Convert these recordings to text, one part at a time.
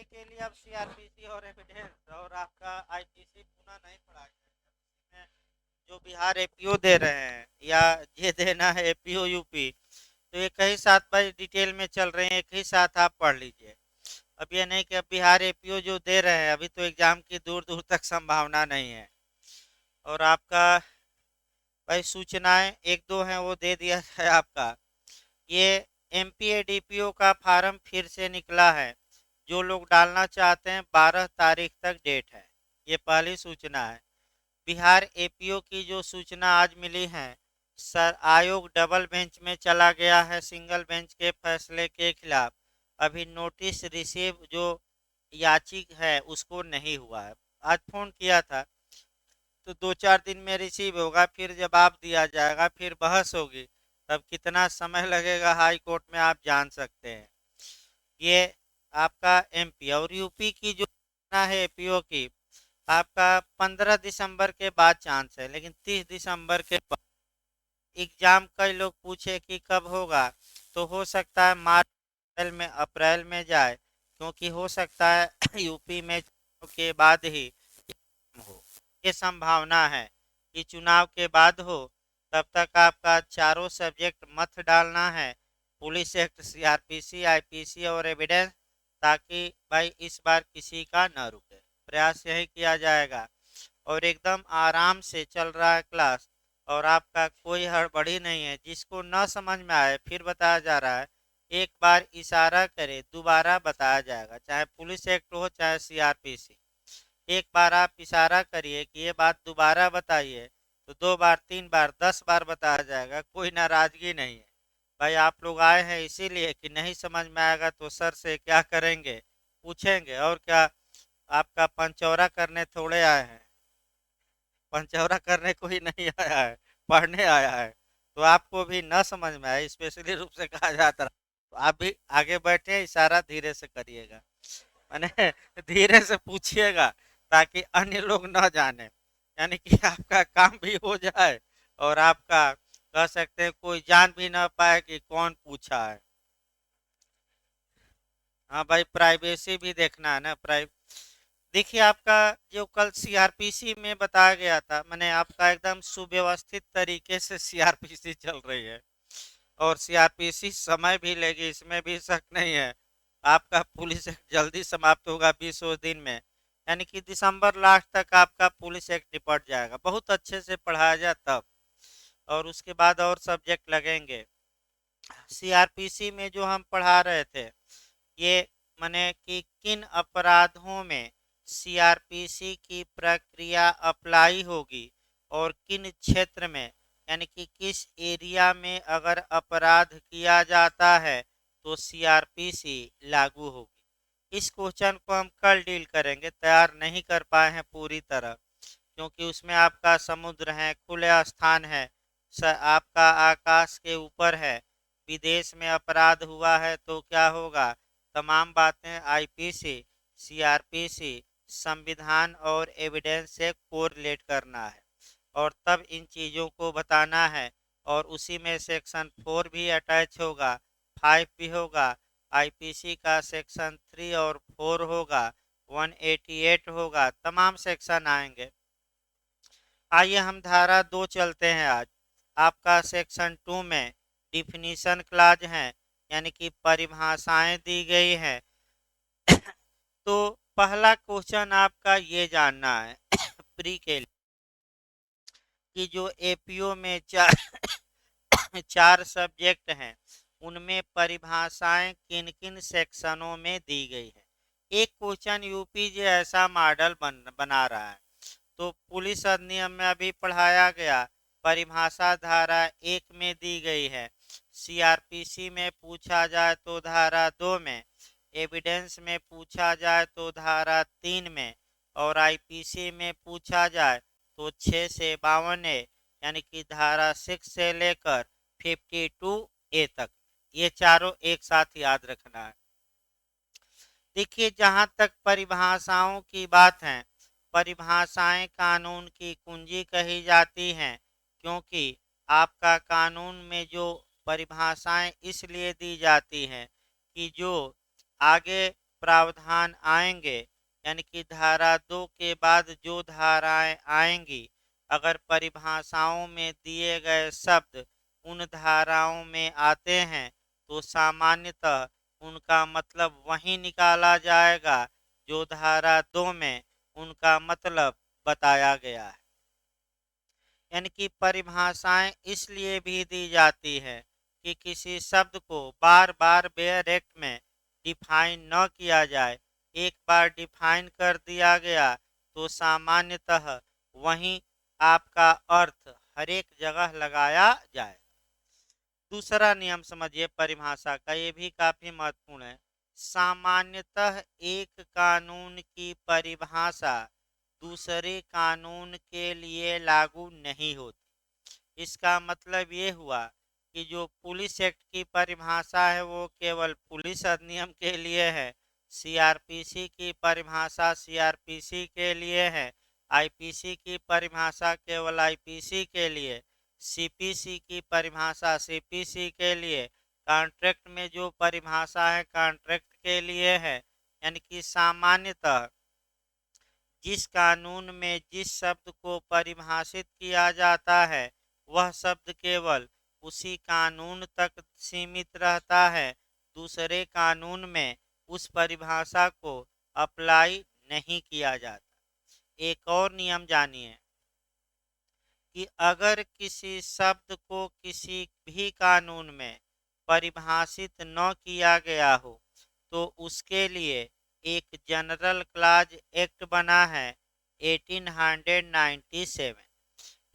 के लिए अब सीआरपीसी और एविडेंस और आपका आईपीसी पुनः नहीं पढ़ा जाएगा। जो बिहार एपीओ दे रहे हैं या ये देना है एपीओ यूपी, तो ये कई साथ भाई डिटेल में चल रहे हैं, एक ही साथ आप पढ़ लीजिए। अब ये नहीं कि अब बिहार एपीओ जो दे रहे हैं, अभी तो एग्जाम की दूर दूर तक संभावना नहीं है। और आपका भाई सूचनाएं एक दो हैं वो दे दिया है आपका। ये एमपीएडीपीओ का फार्म फिर से निकला है। जो लोग डालना चाहते हैं 12 तारीख तक डेट है। ये पहली सूचना है। बिहार एपीओ की जो सूचना आज मिली है, सर आयोग डबल बेंच में चला गया है सिंगल बेंच के फैसले के खिलाफ। अभी नोटिस रिसीव जो याचिक है उसको नहीं हुआ है। आज फोन किया था तो 2-4 दिन में रिसीव होगा, फिर जवाब दिया जाएगा, फिर बहस होगी। तब कितना समय लगेगा हाई कोर्ट में आप जान सकते हैं। ये आपका एमपी और यूपी की जो है एपीओ की, आपका 15 दिसंबर के बाद चांस है, लेकिन 30 दिसंबर के बाद एग्जाम। कई लोग पूछे कि कब होगा, तो हो सकता है मार्च अप्रैल में जाए, क्योंकि हो सकता है यूपी में के बाद ही हो। ये संभावना है कि चुनाव के बाद हो। तब तक आपका चारों सब्जेक्ट मत डालना है, पुलिस एक्ट, सीआरपीसी, आईपीसी और एविडेंस, ताकि भाई इस बार किसी का न रुके। प्रयास यही किया जाएगा। और एकदम आराम से चल रहा है क्लास, और आपका कोई हड़बड़ी नहीं है। जिसको न समझ में आए फिर बताया जा रहा है, एक बार इशारा करे दोबारा बताया जाएगा, चाहे पुलिस एक्ट हो चाहे सीआरपीसी। एक बार आप इशारा करिए कि ये बात दोबारा बताइए, तो 2 बार 3 बार 10 बार बताया जाएगा, कोई नाराजगी नहीं है। भाई आप लोग आए हैं इसीलिए कि नहीं समझ में आएगा तो सर से क्या करेंगे, पूछेंगे और क्या। आपका पंचौरा करने थोड़े आए हैं, पंचौरा करने को ही नहीं आया है, पढ़ने आया है। तो आपको भी न समझ में आए स्पेशली रूप से कहा जाता है, तो आप भी आगे बैठे इशारा धीरे से करिएगा, मैंने धीरे से पूछिएगा, ताकि अन्य लोग न जाने, यानी कि आपका काम भी हो जाए और आपका कह सकते हैं कोई जान भी ना पाए कि कौन पूछा है। हाँ भाई, प्राइवेसी भी देखना है ना। देखिए आपका जो कल सीआरपीसी में बताया गया था, मैंने आपका एकदम सुव्यवस्थित तरीके से सीआरपीसी चल रही है, और सीआरपीसी समय भी लेगी, इसमें भी शक नहीं है। आपका पुलिस एक्ट जल्दी समाप्त होगा 20 दिन में, यानी कि दिसंबर लास्ट तक आपका पुलिस एक्ट निपट जाएगा, बहुत अच्छे से पढ़ाया जाए तब। और उसके बाद और सब्जेक्ट लगेंगे। सीआरपीसी में जो हम पढ़ा रहे थे, ये माने कि किन अपराधों में सीआरपीसी की प्रक्रिया अप्लाई होगी, और किन क्षेत्र में, यानी कि किस एरिया में अगर अपराध किया जाता है तो सीआरपीसी लागू होगी। इस क्वेश्चन को हम कल डील करेंगे, तैयार नहीं कर पाए हैं पूरी तरह, क्योंकि उसमें आपका समुद्र है, खुले स्थान है, आपका आकाश के ऊपर है, विदेश में अपराध हुआ है तो क्या होगा, तमाम बातें आईपीसी, सीआरपीसी, संविधान और एविडेंस से कोरिलेट करना है, और तब इन चीज़ों को बताना है। और उसी में सेक्शन 4 भी अटैच होगा, 5 भी होगा, आईपीसी का सेक्शन 3 और 4 होगा, 188 होगा, तमाम सेक्शन आएंगे। आइए हम धारा 2 चलते हैं आज। आपका सेक्शन 2 में डिफिनीशन क्लाज है, यानी कि परिभाषाएं दी गई हैं। तो पहला क्वेश्चन आपका ये जानना है प्री के लिए, कि जो एपीओ में चार चार सब्जेक्ट हैं, उनमें परिभाषाएं किन किन सेक्शनों में दी गई है। एक क्वेश्चन यूपी जे ऐसा मॉडल बना रहा है, तो पुलिस अधिनियम में अभी पढ़ाया गया, परिभाषा धारा 1 में दी गई है। सीआरपीसी में पूछा जाए तो धारा 2 में, एविडेंस में पूछा जाए तो धारा 3 में, और आईपीसी में पूछा जाए तो 6 से 52 यानी कि धारा 6 से लेकर 52 तक। ये चारों एक साथ याद रखना है। देखिए जहाँ तक परिभाषाओं की बात है, परिभाषाएं कानून की कुंजी कही जाती हैं, क्योंकि आपका कानून में जो परिभाषाएं इसलिए दी जाती हैं कि जो आगे प्रावधान आएंगे, यानी कि धारा 2 के बाद जो धाराएं आएंगी, अगर परिभाषाओं में दिए गए शब्द उन धाराओं में आते हैं तो सामान्यतः उनका मतलब वही निकाला जाएगा जो धारा 2 में उनका मतलब बताया गया है। यानी कि परिभाषाएं इसलिए भी दी जाती है कि किसी शब्द को बार बार बेयर एक्ट में डिफाइन न किया जाए। एक बार डिफाइन कर दिया गया तो सामान्यतः वहीं आपका अर्थ हर एक जगह लगाया जाए। दूसरा नियम समझिए परिभाषा का, ये भी काफी महत्वपूर्ण है। सामान्यतः एक कानून की परिभाषा दूसरे कानून के लिए लागू नहीं होती। इसका मतलब ये हुआ कि जो पुलिस एक्ट की परिभाषा है वो केवल पुलिस अधिनियम के लिए है, सीआरपीसी की परिभाषा सीआरपीसी के लिए है, आईपीसी की परिभाषा केवल आईपीसी के लिए, सीपीसी की परिभाषा सीपीसी के लिए, कॉन्ट्रैक्ट में जो परिभाषा है कॉन्ट्रैक्ट के लिए है। यानी कि सामान्यतः जिस कानून में जिस शब्द को परिभाषित किया जाता है वह शब्द केवल उसी कानून तक सीमित रहता है, दूसरे कानून में उस परिभाषा को अप्लाई नहीं किया जाता। एक और नियम जानिए कि अगर किसी शब्द को किसी भी कानून में परिभाषित न किया गया हो तो उसके लिए एक जनरल क्लॉज एक्ट बना है 1897,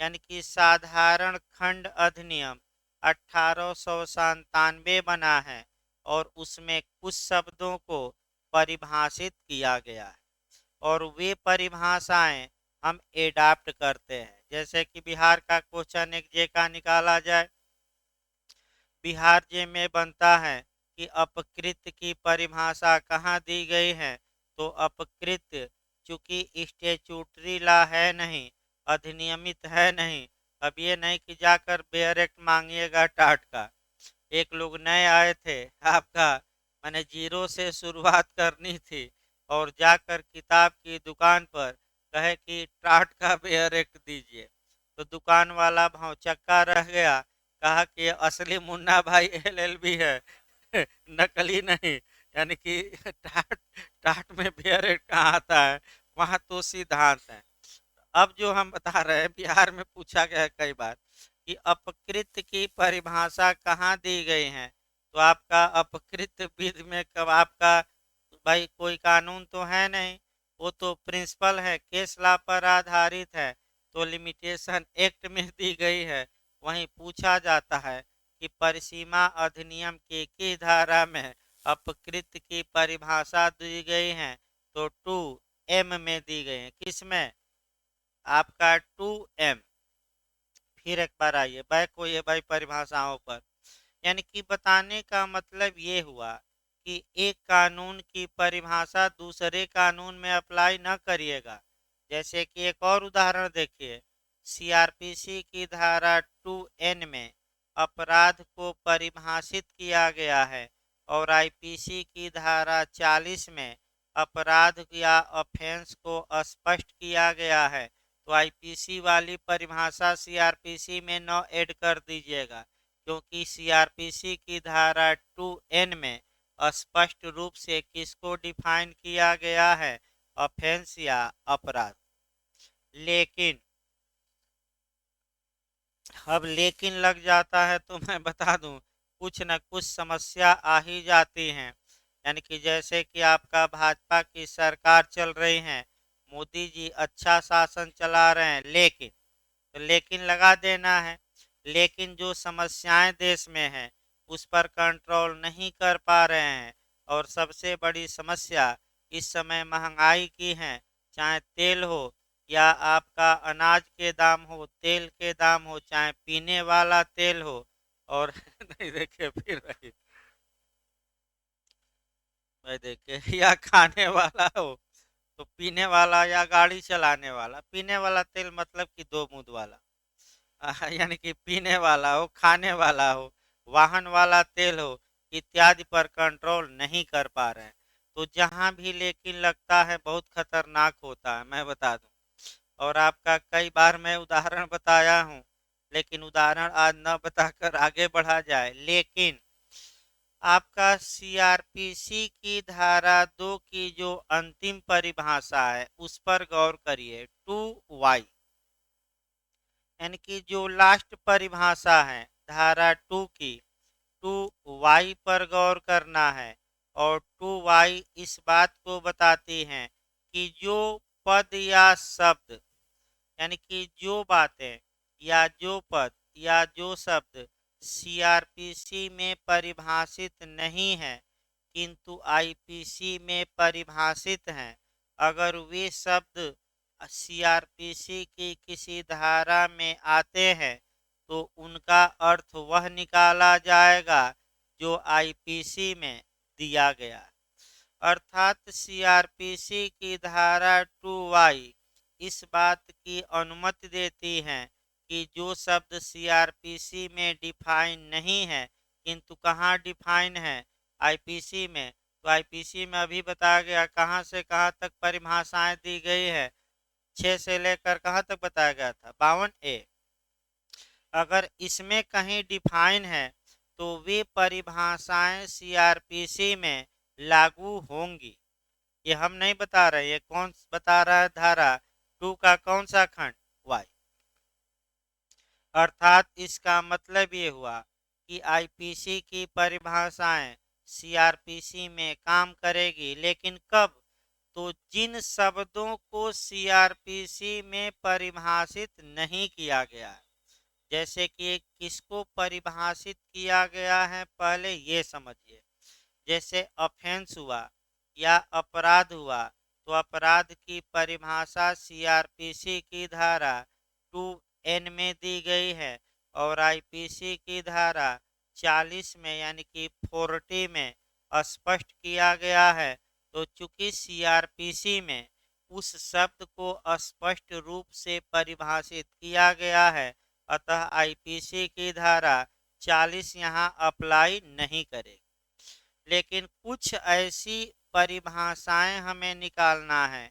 यानी कि साधारण खंड अधिनियम 1897 बना है और उसमें कुछ शब्दों को परिभाषित किया गया है और वे परिभाषाएं हम एडाप्ट करते हैं। जैसे कि बिहार का क्वेश्चन एक जे का निकाला जाए, बिहार जे में बनता है कि अपकृत की परिभाषा कहाँ दी गई है, तो अपकृत चूंकि स्टेचूटरी लॉ है नहीं, अधिनियमित है नहीं। अब ये नहीं कि जाकर बेयर एक्ट मांगिएगा टाट का। एक लोग नए आए थे, आपका मैंने जीरो से शुरुआत करनी थी और जाकर किताब की दुकान पर कहे कि टाट का बेयर एक्ट दीजिए, तो दुकान वाला भौचक्का रह गया, कहा कि ये असली मुन्ना भाई एलएलबी है नकली नहीं। यानी कि टाट टाट में बेयर एक्ट कहाँ आता है, वहाँ तो सिद्धांत है। अब जो हम बता रहे हैं बिहार में पूछा गया है कई बार कि अपकृत की परिभाषा कहाँ दी गई है, तो आपका अपकृत विधि में कब आपका भाई कोई कानून तो है नहीं, वो तो प्रिंसिपल है, केस लॉ पर आधारित है, तो लिमिटेशन एक्ट में दी गई है। वहीं पूछा जाता है कि परिसीमा अधिनियम की किस धारा में अपकृत की परिभाषा दी गई है, तो 2M में दी गई है। किस में? आपका 2M। फिर एक बार आइए बैक होइए भाई परिभाषाओं पर। यानी कि बताने का मतलब ये हुआ कि एक कानून की परिभाषा दूसरे कानून में अप्लाई न करिएगा। जैसे कि एक और उदाहरण देखिए, सीआरपीसी की धारा 2N में अपराध को परिभाषित किया गया है और आईपीसी की धारा 40 में अपराध या ऑफेंस को स्पष्ट किया गया है, तो आईपीसी वाली परिभाषा सीआरपीसी में न ऐड कर दीजिएगा, क्योंकि सीआरपीसी की धारा 2N में स्पष्ट रूप से किसको डिफाइन किया गया है, ऑफेंस या अपराध। लेकिन अब लेकिन लग जाता है तो मैं बता दूं कुछ न कुछ समस्या आ ही जाती हैं। यानी कि जैसे कि आपका भाजपा की सरकार चल रही है, मोदी जी अच्छा शासन चला रहे हैं, लेकिन तो लेकिन लगा देना है। लेकिन जो समस्याएं देश में हैं उस पर कंट्रोल नहीं कर पा रहे हैं और सबसे बड़ी समस्या इस समय महंगाई की है, चाहे तेल हो या आपका अनाज के दाम हो, तेल के दाम हो, चाहे पीने वाला तेल हो और नहीं देखिए फिर रही भाई देखिए या खाने वाला हो, तो पीने वाला या गाड़ी चलाने वाला, पीने वाला तेल मतलब कि दो बूंद वाला यानी कि पीने वाला हो, खाने वाला हो, वाहन वाला तेल हो, इत्यादि पर कंट्रोल नहीं कर पा रहे हैं। तो जहाँ भी लेकिन लगता है बहुत खतरनाक होता है, मैं बता दूं। और आपका कई बार मैं उदाहरण बताया हूँ, लेकिन उदाहरण आज न बताकर आगे बढ़ा जाए। लेकिन आपका सीआरपीसी की धारा 2 की जो अंतिम परिभाषा है उस पर गौर करिए। 2y यानी कि जो लास्ट परिभाषा है धारा 2 की, 2y पर गौर करना है। और 2y इस बात को बताती हैं कि जो पद या शब्द, यानी कि जो बातें या जो पद या जो शब्द सीआरपीसी में परिभाषित नहीं है किंतु आईपीसी में परिभाषित हैं, अगर वे शब्द सीआरपीसी की किसी धारा में आते हैं तो उनका अर्थ वह निकाला जाएगा जो आईपीसी में दिया गया है। अर्थात सीआरपीसी की धारा 2y इस बात की अनुमति देती है कि जो शब्द सीआरपीसी में डिफाइन नहीं है किंतु कहाँ डिफाइन है, आईपीसी में। तो आईपीसी में अभी बताया गया कहाँ से कहाँ तक परिभाषाएं दी गई है, 6 से लेकर कहाँ तक बताया गया था, 52A। अगर इसमें कहीं डिफाइन है तो वे परिभाषाएं सीआरपीसी में लागू होंगी। ये हम नहीं बता रहे, ये कौन बता रहा है, धारा 2 का कौन सा खंड, वाई। अर्थात इसका मतलब ये हुआ कि आईपीसी की परिभाषाएं सीआरपीसी में काम करेगी, लेकिन कब, तो जिन शब्दों को सीआरपीसी में परिभाषित नहीं किया गया है। जैसे कि किसको परिभाषित किया गया है पहले ये समझिए। जैसे ऑफेंस हुआ या अपराध हुआ, तो अपराध की परिभाषा सीआरपीसी की धारा 2N में दी गई है और आईपीसी की धारा 40 में यानी कि 40 में स्पष्ट किया गया है। तो चूंकि सीआरपीसी में उस शब्द को स्पष्ट रूप से परिभाषित किया गया है, अतः आईपीसी की धारा 40 यहाँ अप्लाई नहीं करेगी। लेकिन कुछ ऐसी परिभाषाएं हमें निकालना है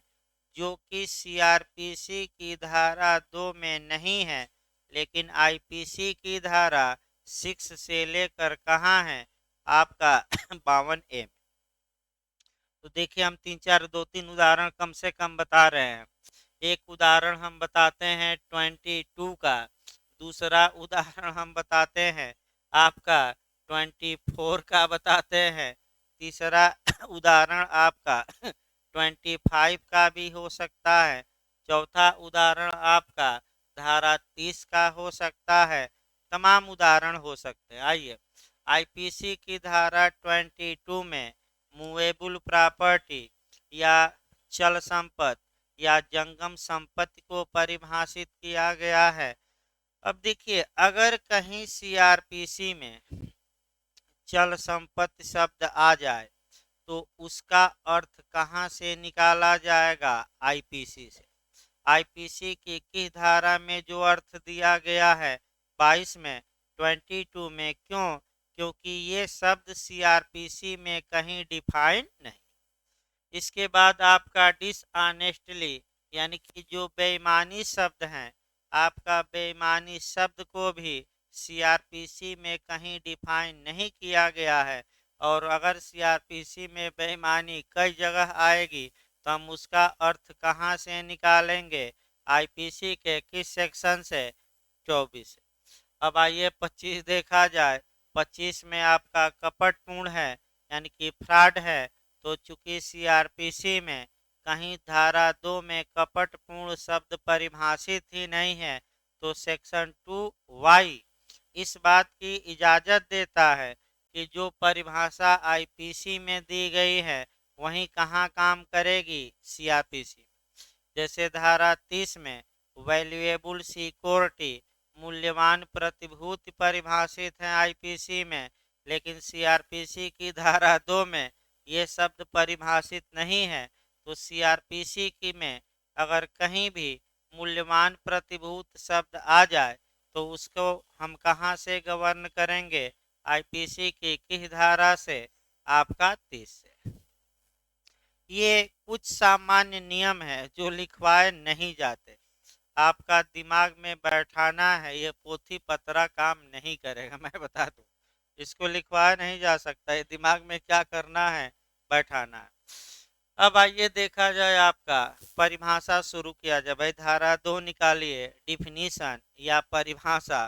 जो कि सीआरपीसी की धारा 2 में नहीं है, लेकिन आईपीसी की धारा 6 से लेकर कहाँ है आपका 52A में। तो देखिए हम दो तीन उदाहरण कम से कम बता रहे हैं। एक उदाहरण हम बताते हैं 22 का, दूसरा उदाहरण हम बताते हैं आपका 24 का बताते हैं, तीसरा उदाहरण आपका 25 का भी हो सकता है, चौथा उदाहरण आपका धारा 30 का हो सकता है। तमाम उदाहरण हो सकते हैं। आइए आईपीसी की धारा 22 में मूवेबल प्रॉपर्टी या चल संपत्ति या जंगम संपत्ति को परिभाषित किया गया है। अब देखिए अगर कहीं सीआरपीसी में चल संपत्ति शब्द आ जाए तो उसका अर्थ कहाँ से निकाला जाएगा, आईपीसी से। आईपीसी की किस धारा में जो अर्थ दिया गया है, 22 में, 22 में, क्यों, क्योंकि ये शब्द सीआरपीसी में कहीं डिफाइन नहीं। इसके बाद आपका डिसऑनेस्टली यानी कि जो बेईमानी शब्द हैं, आपका बेईमानी शब्द को भी सीआरपीसी में कहीं डिफाइन नहीं किया गया है। और अगर सीआरपीसी में बेईमानी कई जगह आएगी तो हम उसका अर्थ कहाँ से निकालेंगे, आईपीसी के किस सेक्शन से, 24 से। अब आइए 25 देखा जाए। 25 में आपका कपटपूर्ण है यानी कि फ्रॉड है। तो चूंकि सीआरपीसी में कहीं धारा 2 में कपटपूर्ण शब्द परिभाषित ही नहीं है, तो सेक्शन 2Y इस बात की इजाजत देता है कि जो परिभाषा आईपीसी में दी गई है वहीं कहाँ काम करेगी, सीआरपीसी। जैसे धारा 30 में वैल्यूएबल सिक्योरिटी मूल्यवान प्रतिभूति परिभाषित है आईपीसी में, लेकिन सीआरपीसी की धारा 2 में ये शब्द परिभाषित नहीं है। तो सीआरपीसी की में अगर कहीं भी मूल्यवान प्रतिभूति शब्द आ जाए तो उसको हम कहाँ से गवर्न करेंगे, आईपीसी की किस धारा से, आपका 30 से। ये कुछ सामान्य नियम है जो लिखवाए नहीं जाते। आपका दिमाग में बैठाना है, ये पोथी पतरा काम नहीं करेगा। मैं बता दूं, इसको लिखवाया नहीं जा सकता। ये दिमाग में क्या करना है, बैठाना है। अब आइए देखा जाए, आपका परिभाषा शुरू किया जाए। भाई धारा 2 निकालिए, डिफिनीशन या परिभाषा।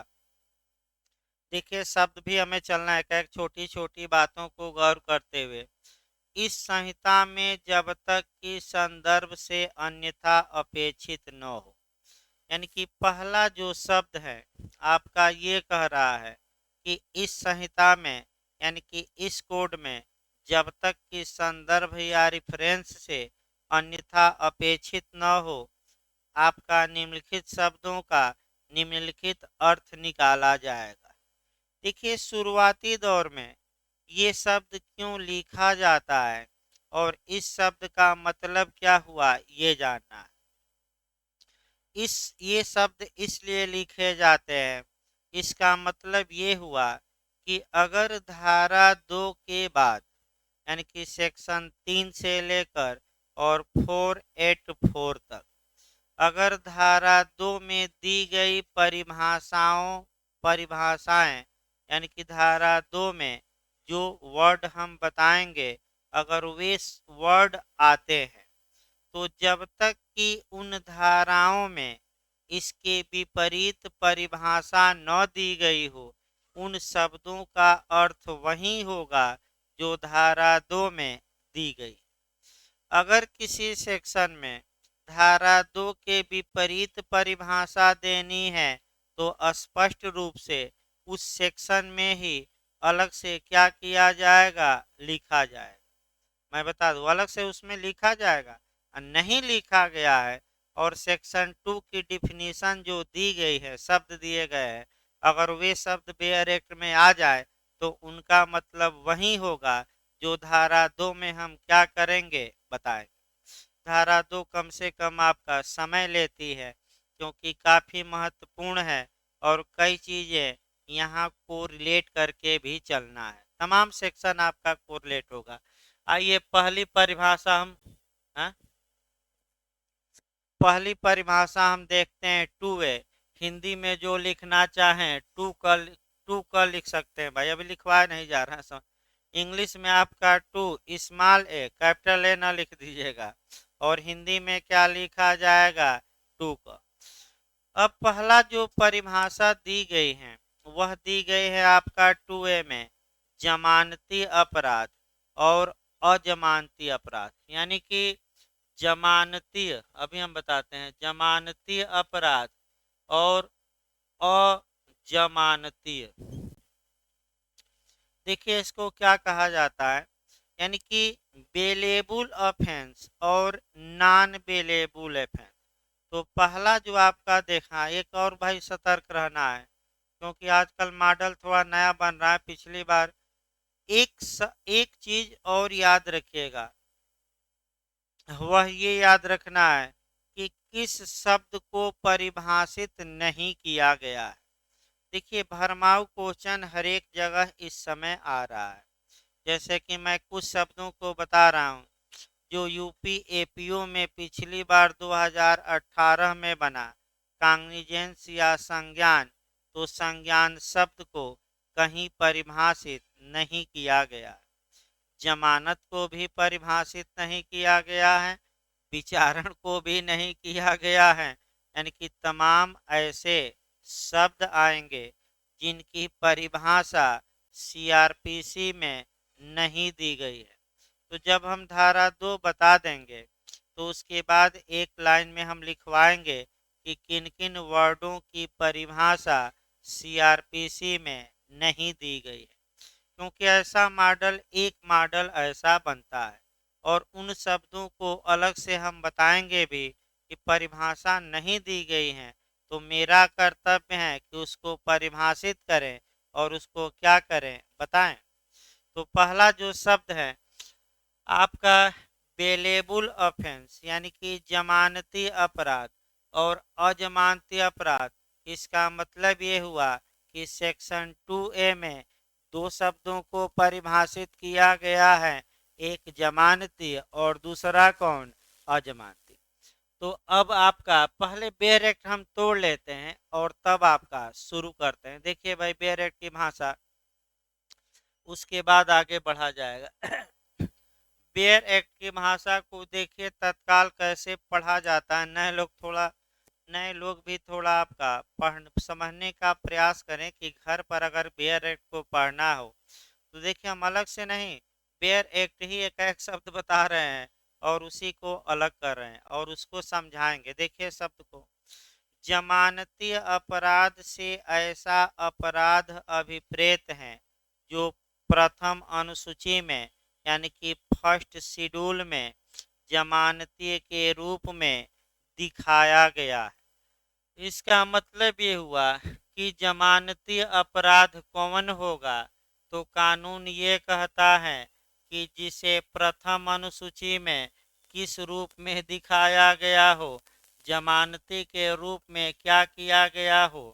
देखिए शब्द भी हमें चलना है, क्या छोटी छोटी बातों को गौर करते हुए। इस संहिता में जब तक कि संदर्भ से अन्यथा अपेक्षित न हो, यानी कि पहला जो शब्द है आपका ये कह रहा है कि इस संहिता में, यानी कि इस कोड में, जब तक कि संदर्भ या रिफरेंस से अन्यथा अपेक्षित न हो, आपका निम्नलिखित शब्दों का निम्नलिखित अर्थ निकाला जाएगा। देखिए शुरुआती दौर में ये शब्द क्यों लिखा जाता है और इस शब्द का मतलब क्या हुआ, ये जानना है। ये शब्द इसलिए लिखे जाते हैं, इसका मतलब ये हुआ कि अगर धारा 2 के बाद, यानी कि सेक्शन 3 से लेकर और 484 तक, अगर धारा 2 में दी गई परिभाषाएं, यानी कि धारा 2 में जो वर्ड हम बताएंगे, अगर वे वर्ड आते हैं, तो जब तक कि उन धाराओं में इसके विपरीत परिभाषा न दी गई हो, उन शब्दों का अर्थ वही होगा जो धारा 2 में दी गई। अगर किसी सेक्शन में धारा 2 के विपरीत परिभाषा देनी है, तो स्पष्ट रूप से उस सेक्शन में ही अलग से क्या किया जाएगा, लिखा जाएगा। मैं बता दूं, अलग से उसमें लिखा जाएगा। नहीं लिखा गया है और सेक्शन 2 की डिफिनीशन जो दी गई है, शब्द दिए गए हैं, अगर वे शब्द बेयर एक्ट में आ जाए तो उनका मतलब वही होगा जो धारा 2 में हम क्या करेंगे, बताएंगे। धारा 2 कम से कम आपका समय लेती है, क्योंकि काफ़ी महत्वपूर्ण है और कई चीज़ें यहाँ को रिलेट करके भी चलना है। तमाम सेक्शन आपका कोरिलेट होगा। आइए पहली परिभाषा हम, हाँ? पहली परिभाषा हम देखते हैं, टू वे। हिंदी में जो लिखना चाहें टू का लिख सकते हैं भाई, अभी लिखवाया नहीं जा रहा है सब। इंग्लिश में आपका to small A, capital A ना लिख दीजिएगा। और हिंदी में क्या लिखा जाएगा, टू का। अब पहला जो परिभाषा दी गई है वह दी गई है आपका 2A में, जमानती अपराध और अजमानती अपराध। यानी कि जमानतीय, अभी हम बताते हैं, जमानतीय अपराध और अजमानतीय। देखिए इसको क्या कहा जाता है, यानी कि बेलेबुल ऑफेंस और नॉन बेलेबुल ऑफेंस। तो पहला जो आपका देखा, एक और भाई सतर्क रहना है, क्योंकि आजकल मॉडल थोड़ा नया बन रहा है। पिछली बार एक चीज और याद रखिएगा, वह ये याद रखना है कि किस शब्द को परिभाषित नहीं किया गया है। देखिए भरमाऊ क्वेश्चन हर एक जगह इस समय आ रहा है। जैसे कि मैं कुछ शब्दों को बता रहा हूँ जो यूपी एपीओ में पिछली बार 2018 में बना, कांग्निजेंस या संज्ञान। तो संज्ञान शब्द को कहीं परिभाषित नहीं किया गया। जमानत को भी परिभाषित नहीं किया गया है, विचारण को भी नहीं किया गया है। यानी कि तमाम ऐसे शब्द आएंगे जिनकी परिभाषा सीआरपीसी में नहीं दी गई है। तो जब हम धारा 2 बता देंगे तो उसके बाद एक लाइन में हम लिखवाएंगे कि किन किन वर्डों की परिभाषा सीआरपीसी में नहीं दी गई है। क्योंकि ऐसा मॉडल, एक मॉडल ऐसा बनता है और उन शब्दों को अलग से हम बताएंगे भी कि परिभाषा नहीं दी गई है, तो मेरा कर्तव्य है कि उसको परिभाषित करें और उसको क्या करें, बताएं। तो पहला जो शब्द है आपका बेलेबुल ऑफेंस, यानी कि जमानती अपराध और अजमानती अपराध। इसका मतलब ये हुआ कि सेक्शन 2A में दो शब्दों को परिभाषित किया गया है। एक जमानती और दूसरा कौन, अजमानती। तो अब आपका पहले बेयर एक्ट हम तोड़ लेते हैं और तब आपका शुरू करते हैं। देखिए भाई बेयर एक्ट की भाषा, उसके बाद आगे बढ़ा जाएगा। बेयर एक्ट की भाषा को देखिए तत्काल कैसे पढ़ा जाता है। नए लोग भी थोड़ा आपका पढ़ समझने का प्रयास करें कि घर पर अगर बेयर एक्ट को पढ़ना हो तो देखिए हम अलग से नहीं, बेयर एक्ट ही एक एक शब्द बता रहे हैं और उसी को अलग कर रहे हैं और उसको समझाएंगे। देखिए शब्द को, जमानती अपराध से ऐसा अपराध अभिप्रेत है जो प्रथम अनुसूची में यानी कि फर्स्ट शेड्यूल में जमानती के रूप में दिखाया गया है। इसका मतलब ये हुआ कि जमानती अपराध कौन होगा, तो कानून ये कहता है कि जिसे प्रथम अनुसूची में किस रूप में दिखाया गया हो, जमानती के रूप में क्या किया गया हो।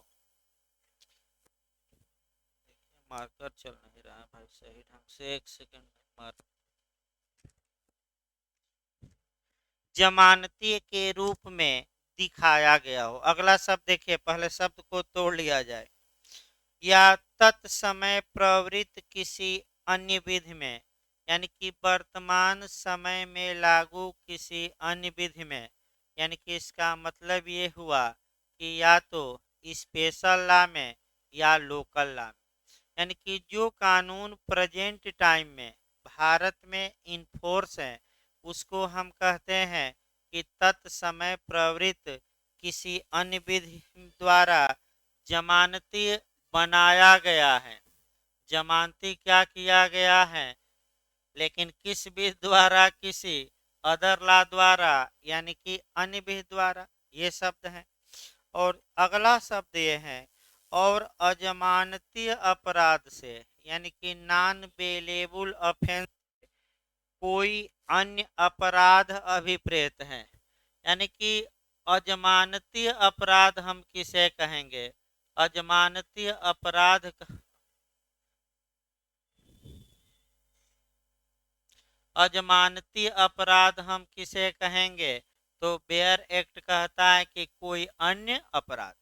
मार्कर चल नहीं रहा भाई सही ढंग से, एक सेकंड मार। जमानती के रूप में दिखाया गया हो। अगला शब्द देखिए, पहले शब्द को तोड़ लिया जाए। या तत्समय प्रवृत्त किसी अन्य विधि में, यानी कि वर्तमान समय में लागू किसी अन्य विधि में, यानी कि इसका मतलब ये हुआ कि या तो स्पेशल लॉ में या लोकल लॉ में, यानी कि जो कानून प्रेजेंट टाइम में भारत में इन्फोर्स है उसको हम कहते हैं कि तत्समय प्रवृत्त किसी अन्य विधि द्वारा जमानती बनाया गया है। जमानती क्या किया गया है, लेकिन किस विधि द्वारा, किसी अदर लॉ द्वारा, यानी कि अन्य विधि द्वारा, ये शब्द है। और अगला शब्द ये है, और अजमानती अपराध से, यानी कि नॉन बेलेबल ऑफेंस कोई अन्य अपराध अभिप्रेत है। यानी कि अजमानती अपराध हम किसे कहेंगे, अजमानती अपराध अजमानती अपराध हम किसे कहेंगे, तो बेयर एक्ट कहता है कि कोई अन्य अपराध।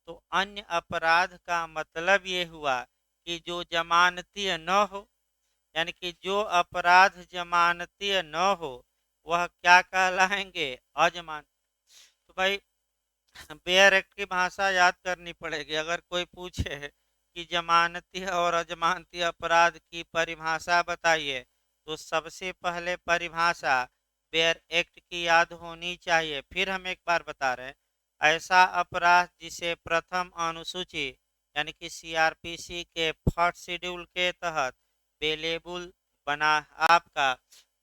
तो अन्य अपराध का मतलब ये हुआ कि जो जमानती न हो, यानी कि जो अपराध जमानती न हो वह क्या कहलाएंगे, अजमान। तो भाई बेयर एक्ट की भाषा याद करनी पड़ेगी। अगर कोई पूछे कि जमानती और अजमानती अपराध की परिभाषा बताइए तो सबसे पहले परिभाषा बेयर एक्ट की याद होनी चाहिए। फिर हम एक बार बता रहे हैं, ऐसा अपराध जिसे प्रथम अनुसूची यानी कि सीआरपीसी के फर्स्ट शेड्यूल के तहत बेलेबुल बना आपका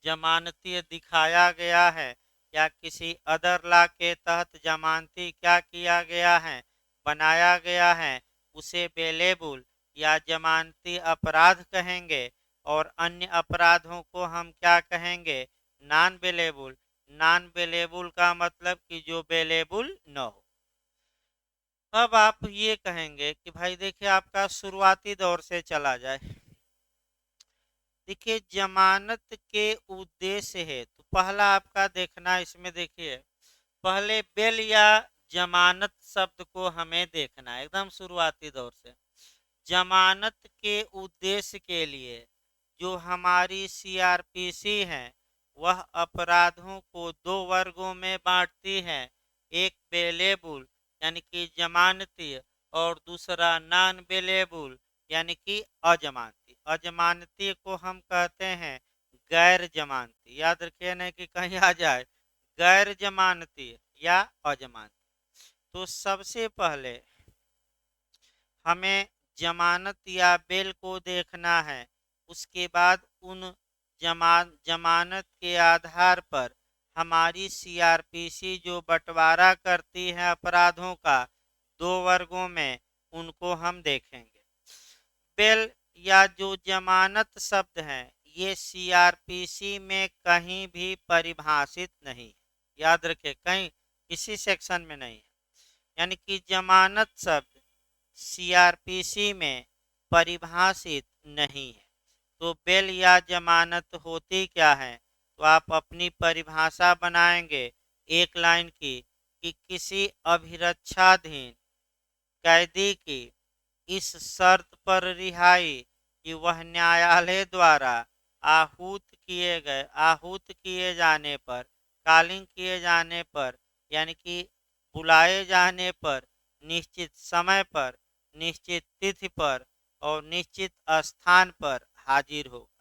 जमानती दिखाया गया है या किसी अदर लॉ के तहत जमानती क्या किया गया है, बनाया गया है, उसे बेलेबुल या जमानती अपराध कहेंगे। और अन्य अपराधों को हम क्या कहेंगे, नॉन बेलेबुल। नॉन बेलेबुल का मतलब कि जो बेलेबुल न हो। अब आप ये कहेंगे कि भाई देखिए आपका शुरुआती दौर से चला जाए। देखिए जमानत के उद्देश्य है, तो पहला आपका देखना इसमें देखिए, पहले बेल या जमानत शब्द को हमें देखना है एकदम शुरुआती दौर से। जमानत के उद्देश्य के लिए जो हमारी सीआरपीसी है वह अपराधों को दो वर्गों में बांटती है, एक बेलेबुल यानी कि जमानती और दूसरा नॉन बेलेबुल यानी कि अजमानती। अजमानती को हम कहते हैं गैर जमानती, याद रखिए नहीं कि कहीं आ जाए, गैर जमानती या अजमानती। तो सबसे पहले हमें जमानत या बेल को देखना है, उसके बाद उन जमानत के आधार पर हमारी सीआरपीसी जो बंटवारा करती है अपराधों का दो वर्गों में, उनको हम देखेंगे। बेल या जो जमानत शब्द है ये सीआरपीसी में कहीं भी परिभाषित नहीं, याद रखें कहीं किसी सेक्शन में नहीं है। यानी कि जमानत शब्द सीआरपीसी में परिभाषित नहीं है। तो बेल या जमानत होती क्या है? तो आप अपनी परिभाषा बनाएंगे एक लाइन की कि किसी अभिरक्षाधीन कैदी की इस शर्त पर रिहाई कि वह न्यायालय द्वारा आहूत किए जाने पर, कॉलिंग किए जाने पर, यानी कि बुलाए जाने पर, निश्चित समय पर, निश्चित तिथि पर और निश्चित स्थान पर हाजिर होगा।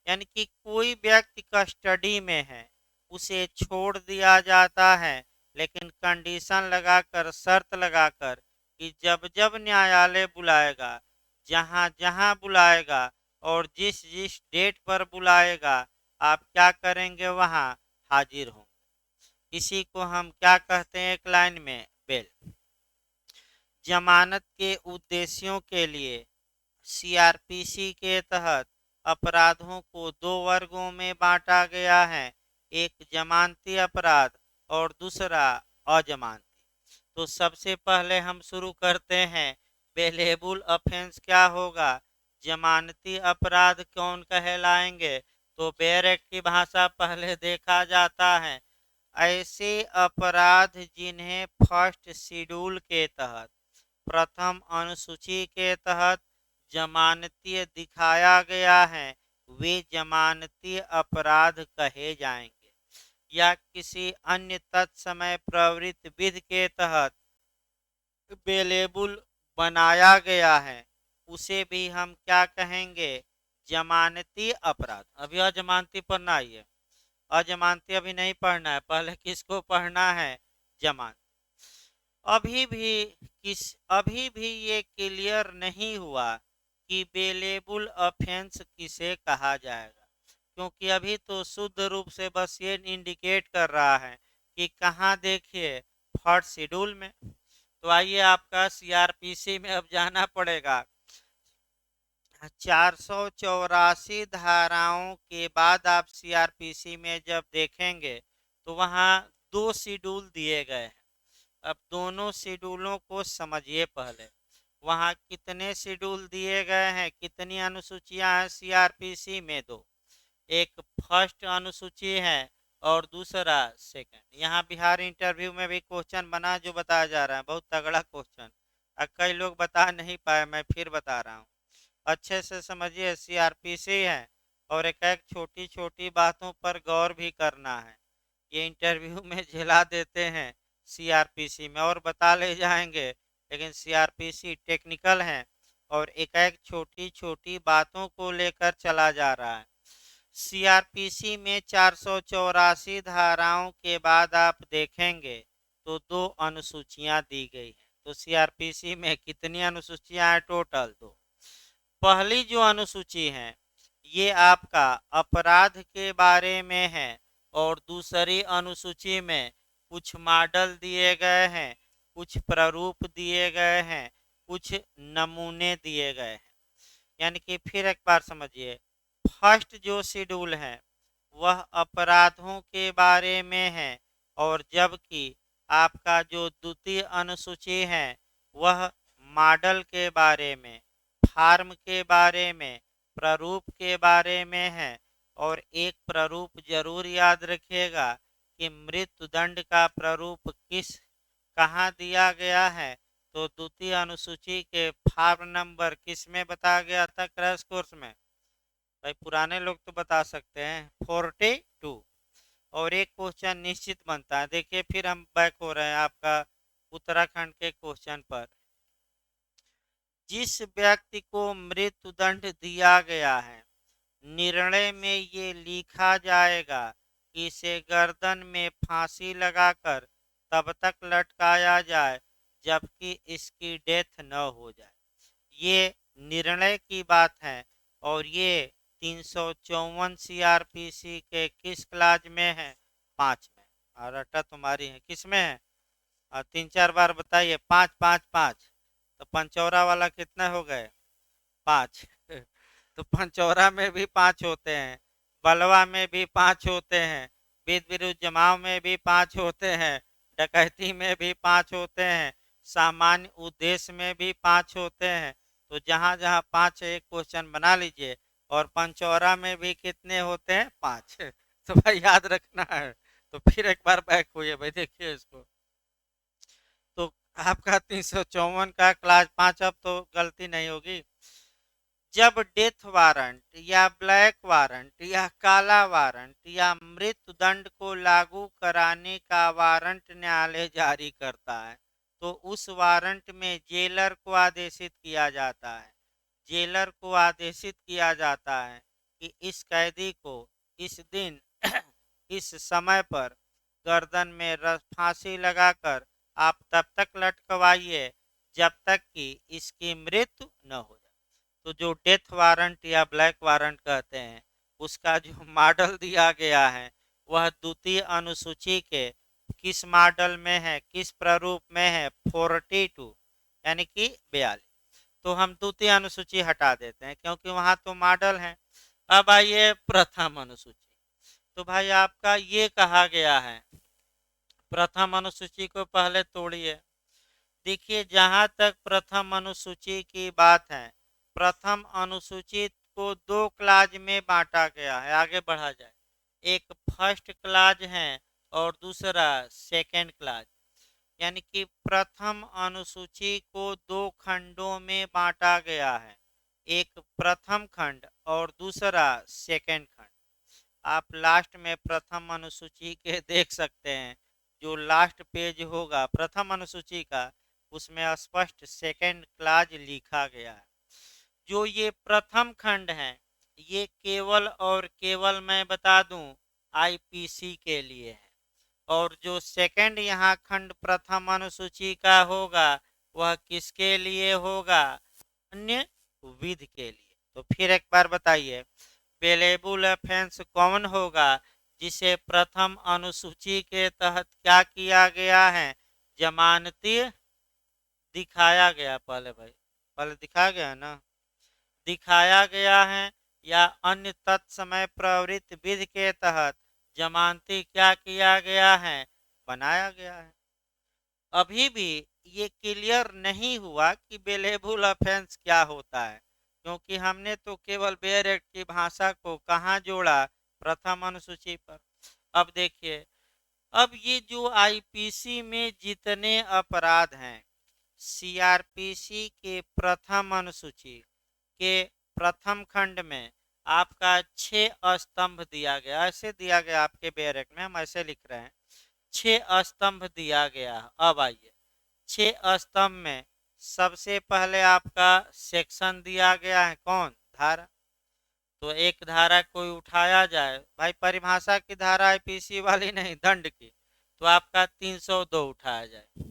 यानी कि कोई व्यक्ति कस्टडी में है, उसे छोड़ दिया जाता है, लेकिन कंडीशन लगाकर, शर्त लगाकर कि जब जब न्यायालय बुलाएगा, जहां जहां बुलाएगा और जिस जिस डेट पर बुलाएगा, आप क्या करेंगे? वहां हाजिर होंगे। इसी को हम क्या कहते हैं एक लाइन में? बेल। जमानत के उद्देश्यों के लिए सीआरपीसी के तहत अपराधों को दो वर्गों में बांटा गया है, एक जमानती अपराध और दूसरा अजमानती। तो सबसे पहले हम शुरू करते हैं, बेलेबल ऑफेंस क्या होगा, जमानती अपराध कौन कहलाएंगे? तो बेयर एक्ट की भाषा पहले देखा जाता है, ऐसे अपराध जिन्हें फर्स्ट शेड्यूल के तहत, प्रथम अनुसूची के तहत जमानती दिखाया गया है, वे जमानती अपराध कहे जाएंगे। या किसी अन्य तत्समय प्रवृत्ति विधि के तहत बेलेबल बनाया गया है, उसे भी हम क्या कहेंगे? जमानती अपराध। अभी अजमानती पढ़ना ही है, अजमानती अभी नहीं पढ़ना है, पहले किसको पढ़ना है? जमानती। अभी भी ये क्लियर नहीं हुआ कि बेलेबल ऑफेंस किसे कहा जाएगा, क्योंकि अभी तो शुद्ध रूप से बस ये इंडिकेट कर रहा है कि कहाँ देखिए, फर्स्ट शेड्यूल में। तो आइए आपका सीआरपीसी में अब जाना पड़ेगा। 484 धाराओं के बाद आप सीआरपीसी में जब देखेंगे तो वहाँ दो शेड्यूल दिए गए हैं। अब दोनों शेड्यूलों को समझिए पहले। वहाँ कितने शेड्यूल दिए गए हैं, कितनी अनुसूचियां हैं सीआरपीसी में? दो। एक फर्स्ट अनुसूची है और दूसरा सेकंड। यहाँ बिहार इंटरव्यू में भी क्वेश्चन बना जो बताया जा रहा है, बहुत तगड़ा क्वेश्चन। कई लोग बता नहीं पाए, मैं फिर बता रहा हूँ, अच्छे से समझिए। सीआरपीसी है और एक एक छोटी छोटी बातों पर गौर भी करना है। ये इंटरव्यू में झेला देते हैं सीआरपीसी में और बता ले जाएंगे, लेकिन सीआरपीसी टेक्निकल है और एक एक छोटी छोटी बातों को लेकर चला जा रहा है। सीआरपीसी में 484 धाराओं के बाद आप देखेंगे तो दो अनुसूचियां दी गई हैं। तो सीआरपीसी में कितनी अनुसूचियां हैं टोटल? दो। पहली जो अनुसूची है ये आपका अपराध के बारे में है और दूसरी अनुसूची में कुछ मॉडल दिए गए हैं, कुछ प्रारूप दिए गए हैं, कुछ नमूने दिए गए हैं। यानी कि फिर एक बार समझिए, फर्स्ट जो शेड्यूल है वह अपराधों के बारे में है, और जबकि आपका जो द्वितीय अनुसूची है वह मॉडल के बारे में, फार्म के बारे में, प्रारूप के बारे में है। और एक प्रारूप जरूर याद रखिएगा कि मृत्युदंड का प्रारूप कहाँ दिया गया है? तो द्वितीय अनुसूची के फार्म नंबर किस में बताया गया था क्रैश कोर्स में? भाई पुराने लोग तो बता सकते हैं, 42। और एक क्वेश्चन निश्चित बनता है, देखिए फिर हम बैक हो रहे हैं आपका उत्तराखंड के क्वेश्चन पर। जिस व्यक्ति को मृत्युदंड दिया गया है, निर्णय में ये लिखा जाएगा कि इसे गर्दन में फांसी लगाकर तब तक लटकाया जाए जबकि इसकी डेथ न हो जाए। ये निर्णय की बात है और ये 354 सीआरपीसी के किस क्लाज में है? 5 में। और रट्टा तुम्हारी है, किस में है? 3-4 बार बताइए। 5 5 5। तो पंचौरा वाला कितना हो गए? 5। तो पंचौरा में भी 5 होते हैं, बलवा में भी 5 होते हैं, विध विरुद्ध जमाव में भी 5 होते हैं, डकैती में भी 5 होते हैं, सामान्य उद्देश्य में भी 5 होते हैं। तो जहाँ जहाँ 5 एक क्वेश्चन बना लीजिए और पंचौरा में भी कितने होते हैं? 5। तो भाई याद रखना है। तो फिर एक बार बैक हुई भाई, देखिए इसको। तो आपका 354 का क्लास 5, अब तो गलती नहीं होगी। जब डेथ वारंट या ब्लैक वारंट या काला वारंट या मृत्यु दंड को लागू कराने का वारंट न्यायालय जारी करता है, तो उस वारंट में जेलर को आदेशित किया जाता है, जेलर को आदेशित किया जाता है कि इस कैदी को इस दिन इस समय पर गर्दन में फांसी लगाकर आप तब तक लटकवाइए जब तक कि इसकी मृत्यु न हो जाए। तो जो डेथ वारंट या ब्लैक वारंट कहते हैं, उसका जो मॉडल दिया गया है वह द्वितीय अनुसूची के किस मॉडल में है, किस प्रारूप में है? 42 यानी कि 42। तो हम द्वितीय अनुसूची हटा देते हैं क्योंकि वहां तो मॉडल है। अब आइए प्रथम अनुसूची। तो भाई आपका ये कहा गया है, प्रथम अनुसूची को पहले तोड़िए। देखिए जहां तक प्रथम अनुसूची की बात है, प्रथम अनुसूची को 2 क्लाज में बांटा गया है। आगे बढ़ा जाए, एक फर्स्ट क्लाज है और दूसरा सेकंड क्लाज। यानी कि प्रथम अनुसूची को 2 खंडों में बांटा गया है, एक प्रथम खंड और दूसरा सेकंड खंड। आप लास्ट में प्रथम अनुसूची के देख सकते हैं, जो लास्ट पेज होगा प्रथम अनुसूची का, उसमें स्पष्ट सेकंड क्लाज लिखा गया है। जो ये प्रथम खंड है, ये केवल और केवल मैं बता दूं आईपीसी के लिए है, और जो सेकंड यहाँ खंड प्रथम अनुसूची का होगा वह किसके लिए होगा? अन्य विधि के लिए। तो फिर एक बार बताइए, बेलेबुल ऑफेंस कौन होगा जिसे प्रथम अनुसूची के तहत क्या किया गया है? जमानती दिखाया गया। पहले भाई, पहले दिखाया गया ना, दिखाया गया है या अन्य तत्समय प्रवृत्त विधि के तहत जमानती क्या किया गया है? बनाया गया है। अभी भी ये क्लियर नहीं हुआ कि बेलेबुल ऑफेंस क्या होता है, क्योंकि हमने तो केवल बेयर एक्ट की भाषा को कहाँ जोड़ा? प्रथम अनुसूची पर। अब देखिए, अब ये जो आईपीसी में जितने अपराध हैं, सीआरपीसी के प्रथम अनुसूची के प्रथम खंड में आपका 6 स्तंभ दिया गया, ऐसे दिया गया आपके बेयर एक्ट में, हम ऐसे लिख रहे हैं, 6 स्तंभ दिया गया। अब आइए, 6 स्तंभ में सबसे पहले आपका सेक्शन दिया गया है, कौन? धारा। तो एक धारा कोई उठाया जाए, भाई परिभाषा की धारा आईपीसी वाली नहीं, दंड की, तो आपका 302 उठाया जाए।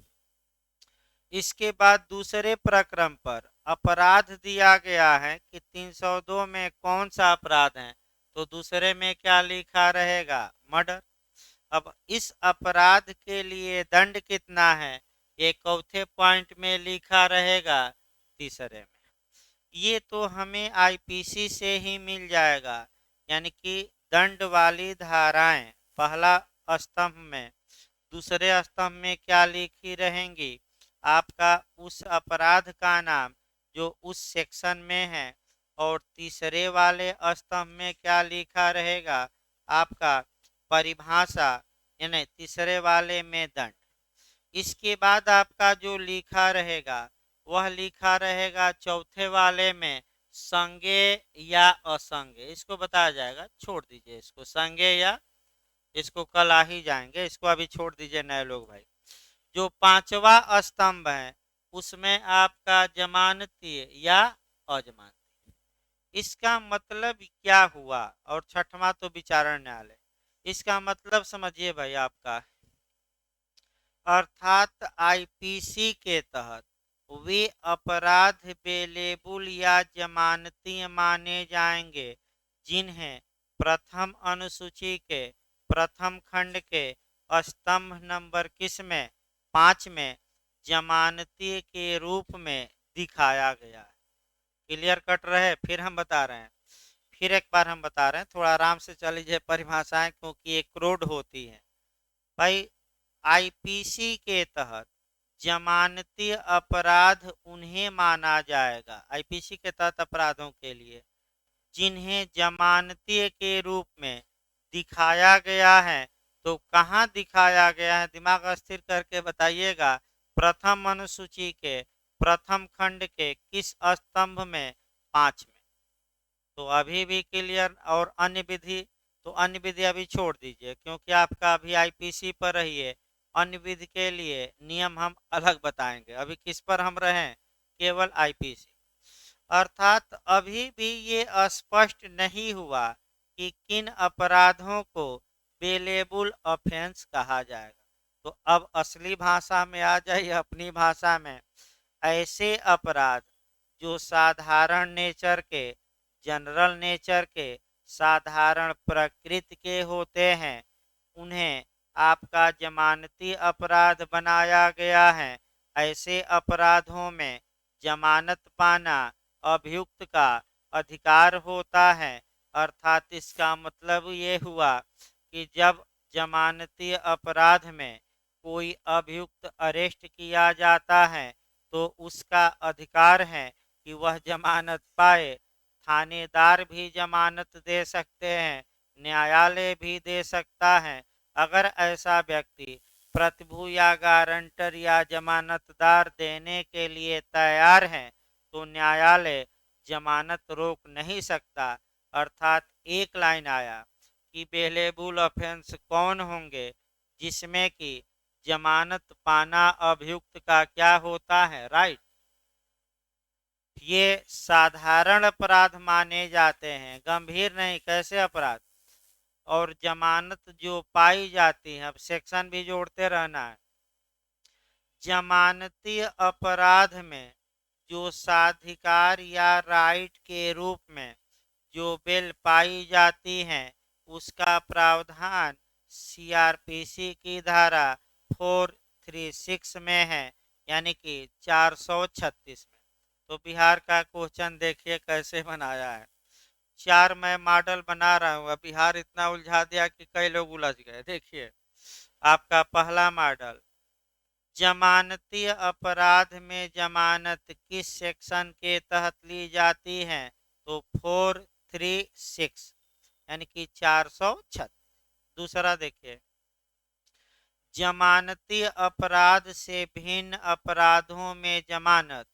इसके बाद दूसरे प्रक्रम पर अपराध दिया गया है कि 302 में कौन सा अपराध है, तो दूसरे में क्या लिखा रहेगा? मर्डर। अब इस अपराध के लिए दंड कितना है? ये चौथे पॉइंट में लिखा रहेगा, तीसरे में। ये तो हमें आईपीसी से ही मिल जाएगा, यानी कि दंड वाली धाराएं पहला स्तंभ में, दूसरे स्तंभ में क्या लिखी रहेंगी? आपका उस अपराध का नाम जो उस सेक्शन में है, और तीसरे वाले स्तंभ में क्या लिखा रहेगा? आपका परिभाषा, यानी तीसरे वाले में दंड। इसके बाद आपका जो लिखा रहेगा वह लिखा रहेगा चौथे वाले में संज्ञेय या असंज्ञेय। इसको बताया जाएगा, छोड़ दीजिए इसको, संज्ञेय या, इसको कल आ ही जाएंगे, इसको अभी छोड़ दीजिए नए लोग भाई। जो पांचवा स्तंभ है उसमें आपका जमानती या अजमानती। इसका मतलब क्या हुआ? और छठवां तो विचारण न्यायालय। इसका मतलब समझिए भाई आपका, अर्थात आईपीसी के तहत वे अपराध बेलेबुल या जमानती माने जाएंगे जिन्हें प्रथम अनुसूची के प्रथम खंड के स्तंभ नंबर किस में? 5 में जमानती के रूप में दिखाया गया है। क्लियर कट रहे? फिर हम बता रहे हैं, फिर एक बार हम बता रहे हैं, थोड़ा आराम से चल लीजिए परिभाषाएं, क्योंकि एक क्रोड होती है भाई। आईपीसी के तहत जमानती अपराध उन्हें माना जाएगा, आईपीसी के तहत अपराधों के लिए जिन्हें जमानती के रूप में दिखाया गया है। तो कहाँ दिखाया गया है, दिमाग स्थिर करके बताइएगा। प्रथम अनुसूची के प्रथम खंड के किस स्तंभ में? 5 में। तो अभी भी क्लियर। और अन्य विधि, तो अन्य विधि अभी छोड़ दीजिए क्योंकि आपका अभी आईपीसी पर रही है। अन्य विधि के लिए नियम हम अलग बताएंगे। अभी किस पर हम रहें? केवल आईपीसी। अर्थात अभी भी ये स्पष्ट नहीं हुआ कि किन अपराधों को बेलेबल ऑफेंस कहा जाएगा। तो अब असली भाषा में आ जाइए, अपनी भाषा में। ऐसे अपराध जो साधारण नेचर के, जनरल नेचर के, साधारण प्रकृति के होते हैं, उन्हें आपका जमानती अपराध बनाया गया है। ऐसे अपराधों में जमानत पाना अभियुक्त का अधिकार होता है। अर्थात इसका मतलब ये हुआ कि जब जमानती अपराध में कोई अभियुक्त अरेस्ट किया जाता है तो उसका अधिकार है कि वह जमानत पाए। थानेदार भी जमानत दे सकते हैं, न्यायालय भी दे सकता है। अगर ऐसा व्यक्ति प्रतिभू या गारंटर या जमानतदार देने के लिए तैयार है तो न्यायालय जमानत रोक नहीं सकता। अर्थात एक लाइन आया कि बेलेबल ऑफेंस कौन होंगे? जिसमें कि जमानत पाना अभियुक्त का क्या होता है? राइट। ये साधारण अपराध माने जाते हैं, गंभीर नहीं। कैसे अपराध? और जमानत जो पाई जाती है, अब सेक्शन भी जोड़ते रहना है। जमानती अपराध में जो साधिकार या राइट के रूप में जो बेल पाई जाती है उसका प्रावधान सीआरपीसी की धारा 436 में है, यानी कि 436 में। तो बिहार का क्वेश्चन देखिए कैसे बनाया है। 4 मैं मॉडल बना रहा हूँ, बिहार इतना उलझा दिया कि कई लोग उलझ गए। देखिए आपका पहला मॉडल, जमानती अपराध में जमानत किस सेक्शन के तहत ली जाती है? तो 436 यानी कि 436। दूसरा देखिए, जमानती अपराध से भिन्न अपराधों में जमानत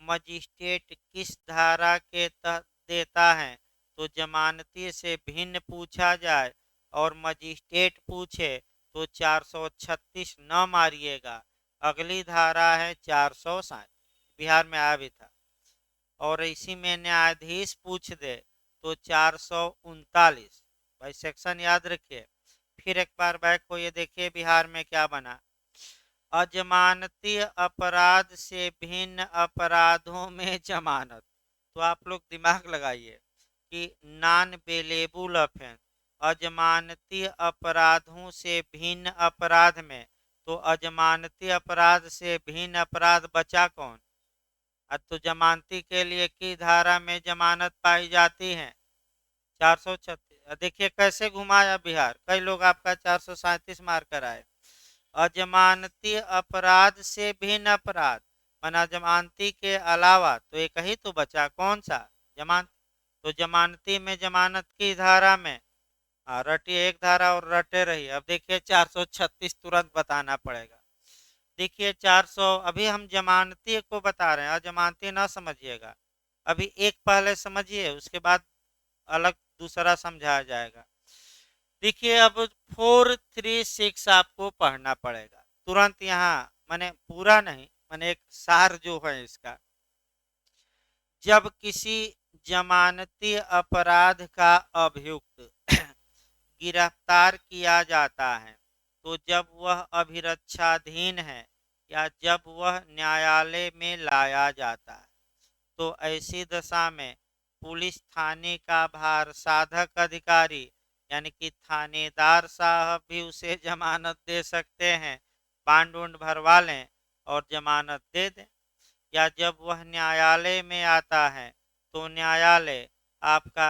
मजिस्ट्रेट किस धारा के तहत देता है? तो जमानती से भिन्न पूछा जाए और मजिस्ट्रेट पूछे तो 436 न मारिएगा। अगली धारा है 460, बिहार में आया भी था। और इसी में न्यायाधीश पूछ दे तो 439। भाई सेक्शन याद रखिए। फिर एक बार बैक को ये देखिए बिहार में क्या बना। अजमानती अपराध से भिन्न अपराधों में जमानत। तो आप लोग दिमाग लगाइए कि नॉन बेलेबल ऑफेंस, अजमानती अपराधों से भिन्न अपराध में। तो अजमानती अपराध से भिन्न अपराध बचा कौन? तो जमानती के लिए की धारा में जमानत पाई जाती है? 436। देखिए कैसे घुमाया बिहार, कई लोग आपका 437 मार कर आए। अजमानती अपराध से भिन्न अपराध माना जमानती के अलावा तो एक ही तो बचा, कौन सा? जमानत। तो जमानती में जमानत की धारा में रटिए एक धारा और रटे रही। अब देखिए 436 तुरंत बताना पड़ेगा। देखिए 400, अभी हम जमानती को बता रहे हैं, अजमानती ना समझिएगा। अभी एक पहले समझिए, उसके बाद अलग दूसरा समझाया जाएगा। देखिए अब 436 आपको पढ़ना पड़ेगा तुरंत यहाँ, मैंने पूरा नहीं, मैंने एक सार जो है इसका। जब किसी जमानती अपराध का अभियुक्त गिरफ्तार किया जाता है तो जब वह अभिरक्षाधीन है या जब वह न्यायालय में लाया जाता है तो ऐसी दशा में पुलिस थाने का भार साधक अधिकारी यानी कि थानेदार साहब भी उसे जमानत दे सकते हैं, बांड उंड भरवा लें और जमानत दे दें। या जब वह न्यायालय में आता है तो न्यायालय आपका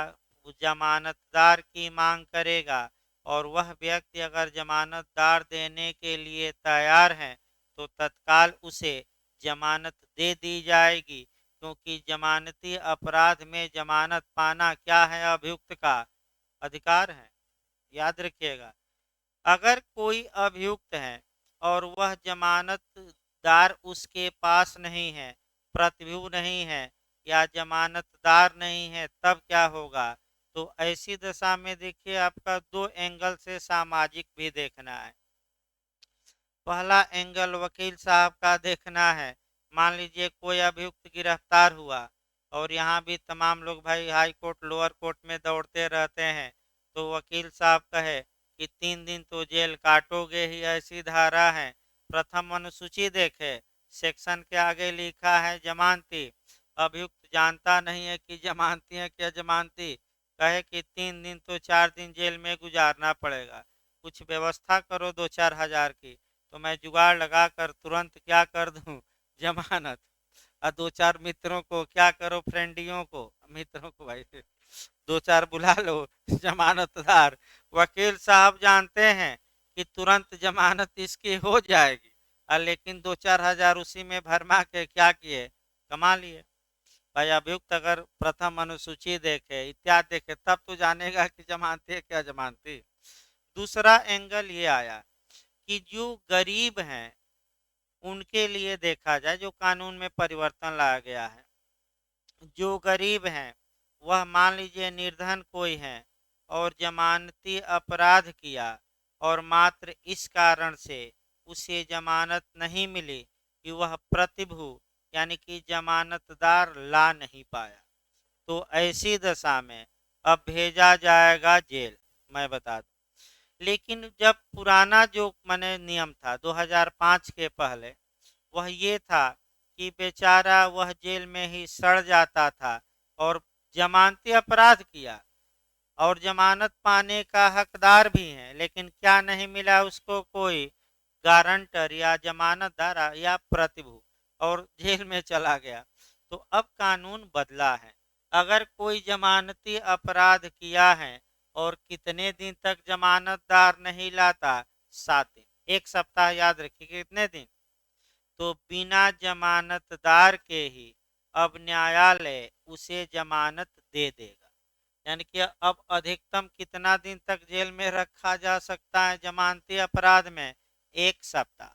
जमानतदार की मांग करेगा और वह व्यक्ति अगर जमानतदार देने के लिए तैयार है तो तत्काल उसे जमानत दे दी जाएगी, क्योंकि जमानती अपराध में जमानत पाना क्या है, अभियुक्त का अधिकार है। याद रखिएगा, अगर कोई अभियुक्त है और वह जमानतदार उसके पास नहीं है, प्रतिभू नहीं है या जमानतदार नहीं है, तब क्या होगा? तो ऐसी दशा में देखिए, आपका दो एंगल से सामाजिक भी देखना है। पहला एंगल वकील साहब का देखना है। मान लीजिए कोई अभियुक्त गिरफ्तार हुआ और यहाँ भी तमाम लोग भाई हाई कोर्ट लोअर कोर्ट में दौड़ते रहते हैं, तो वकील साहब कहे कि 3 दिन तो जेल काटोगे ही, ऐसी धारा है। प्रथम अनुसूची देखे, सेक्शन के आगे लिखा है जमानती। अभियुक्त जानता नहीं है कि जमानती है क्या जमानती, कहे कि 3 दिन तो 4 दिन जेल में गुजारना पड़ेगा, कुछ व्यवस्था करो 2-4 हज़ार की। तो मैं जुगाड़ लगा कर तुरंत क्या कर दूं, जमानत। और 2-4 मित्रों को क्या करो, फ्रेंडियों को, मित्रों को भाई 2-4 बुला लो जमानतदार। वकील साहब जानते हैं कि तुरंत जमानत इसकी हो जाएगी, और लेकिन 2-4 हज़ार उसी में भरमा के क्या किए, कमा लिए। भाई अभियुक्त अगर प्रथम अनुसूची देखे, इत्यादि देखे, तब तो जानेगा कि जमानती है क्या जमानती। दूसरा एंगल ये आया कि जो गरीब हैं उनके लिए देखा जाए, जो कानून में परिवर्तन लाया गया है। जो गरीब हैं, वह मान लीजिए निर्धन कोई है और जमानती अपराध किया और मात्र इस कारण से उसे जमानत नहीं मिली कि वह प्रतिभू यानी कि जमानतदार ला नहीं पाया, तो ऐसी दशा में अब भेजा जाएगा जेल। मैं बता दूं, लेकिन जब पुराना जो मैंने नियम था 2005 के पहले, वह ये था कि बेचारा वह जेल में ही सड़ जाता था और जमानती अपराध किया और जमानत पाने का हकदार भी है, लेकिन क्या नहीं मिला उसको, कोई गारंटर या जमानतदार या प्रतिभू, और जेल में चला गया। तो अब कानून बदला है। अगर कोई जमानती अपराध किया है और कितने दिन तक जमानतदार नहीं लाता, 7 दिन, 1 सप्ताह, याद रखिए कितने दिन, तो बिना जमानतदार के ही अब न्यायालय उसे जमानत दे देगा। यानी कि अब अधिकतम कितना दिन तक जेल में रखा जा सकता है जमानती अपराध में, 1 सप्ताह।